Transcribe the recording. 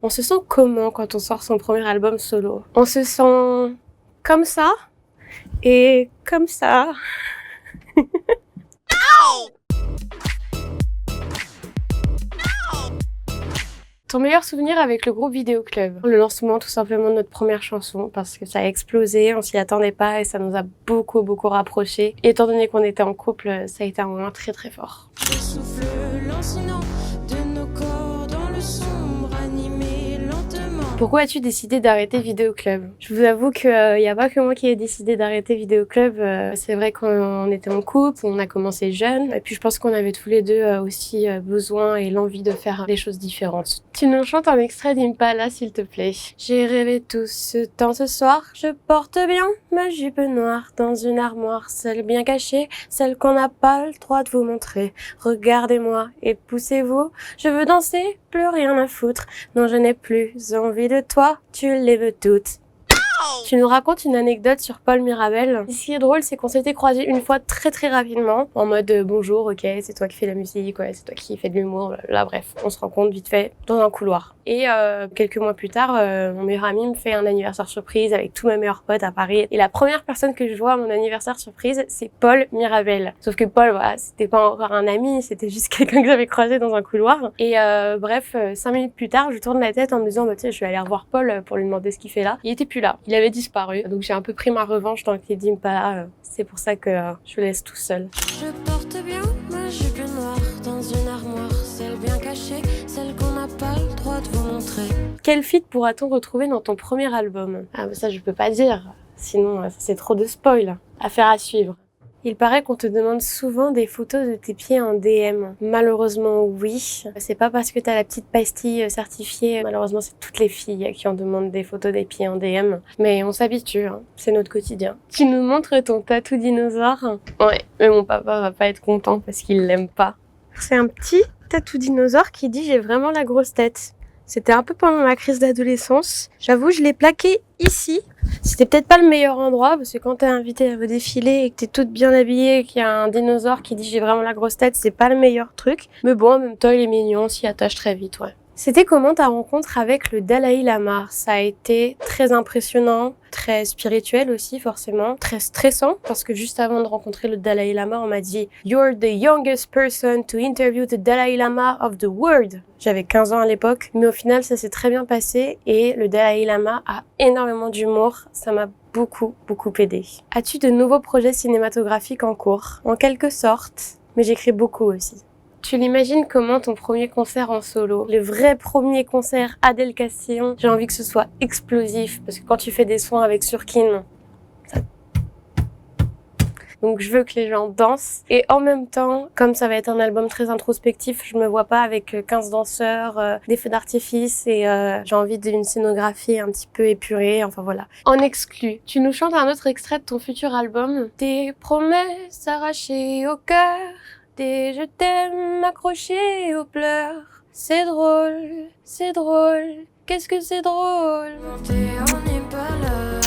On se sent comment quand on sort son premier album solo? On se sent comme ça et comme ça. Ton meilleur souvenir avec le groupe Vidéo Club? Le lancement tout simplement de notre première chanson parce que ça a explosé, on s'y attendait pas et ça nous a beaucoup rapprochés. Et étant donné qu'on était en couple, ça a été un moment très fort. Le souffle lancinant de nos corps dans le sombre animé lentement. Pourquoi as-tu décidé d'arrêter Vidéo Club? Je vous avoue qu'il n'y a pas que moi qui ai décidé d'arrêter Vidéo Club. C'est vrai qu'on était en couple, on a commencé jeune. Et puis je pense qu'on avait tous les deux aussi besoin et l'envie de faire des choses différentes. Tu nous chantes un extrait d'Impala s'il te plaît. J'ai rêvé tout ce temps ce soir. Je porte bien ma jupe noire dans une armoire, celle bien cachée, celle qu'on n'a pas le droit de vous montrer. Regardez-moi et poussez-vous. Je veux danser, plus rien à foutre. Non, je n'ai plus envie de toi, tu les veux toutes. Tu nous racontes une anecdote sur Paul Mirabel. Ce qui est drôle, c'est qu'on s'était croisés une fois très rapidement, en mode bonjour, ok, c'est toi qui fais la musique, ouais, c'est toi qui fais de l'humour, là bref, on se rencontre vite fait dans un couloir. Et quelques mois plus tard, mon meilleur ami me fait un anniversaire surprise avec tous mes meilleurs potes à Paris. Et la première personne que je vois à mon anniversaire surprise, c'est Paul Mirabel. Sauf que Paul, voilà, c'était pas encore un ami, c'était juste quelqu'un que j'avais croisé dans un couloir. Et bref, 5 minutes plus tard, je tourne la tête en me disant, bah tu sais, je vais aller revoir Paul pour lui demander ce qu'il fait là. Il était plus là, il avait disparu. Donc j'ai un peu pris ma revanche dans le clip d'Impala. C'est pour ça que je le laisse tout seul. Je porte bien ma jupe noire dans une armoire, celle bien cachée, celle qu'on n'a pas le droit de vous montrer. Quel feat pourra-t-on retrouver dans ton premier album? Ah bah ça je peux pas dire, sinon ça c'est trop de spoil. Affaire à suivre. Il paraît qu'on te demande souvent des photos de tes pieds en DM. Malheureusement, oui. C'est pas parce que t'as la petite pastille certifiée. Malheureusement, c'est toutes les filles qui en demandent des photos des pieds en DM. Mais on s'habitue, hein. C'est notre quotidien. Tu nous montres ton tatou dinosaure? Ouais, mais mon papa va pas être content parce qu'il l'aime pas. C'est un petit tatou dinosaure qui dit « J'ai vraiment la grosse tête ». C'était un peu pendant ma crise d'adolescence. J'avoue, je l'ai plaqué ici. C'était peut-être pas le meilleur endroit, parce que quand t'es invité à vos défilés et que t'es toute bien habillée et qu'il y a un dinosaure qui dit j'ai vraiment la grosse tête, c'est pas le meilleur truc. Mais bon, en même temps, il est mignon, on s'y attache très vite, ouais. C'était comment ta rencontre avec le Dalai Lama? Ça a été très impressionnant, très spirituel aussi forcément, très stressant parce que juste avant de rencontrer le Dalai Lama, on m'a dit « You're the youngest person to interview the Dalai Lama of the world ». J'avais 15 ans à l'époque, mais au final ça s'est très bien passé et le Dalai Lama a énormément d'humour, ça m'a beaucoup aidé. As-tu de nouveaux projets cinématographiques en cours? En quelque sorte, mais j'écris beaucoup aussi. Tu l'imagines comment ton premier concert en solo? Le vrai premier concert Adèle Castillon, j'ai envie que ce soit explosif, parce que quand tu fais des sons avec Surkin, ça... Donc je veux que les gens dansent. Et en même temps, comme ça va être un album très introspectif, je me vois pas avec 15 danseurs, des feux d'artifice et j'ai envie d'une scénographie un petit peu épurée, enfin voilà. En exclu, tu nous chantes un autre extrait de ton futur album. Tes promesses arrachées au cœur, des je t'aime accrochés aux pleurs. C'est drôle, qu'est-ce que c'est drôle. On n'est pas là.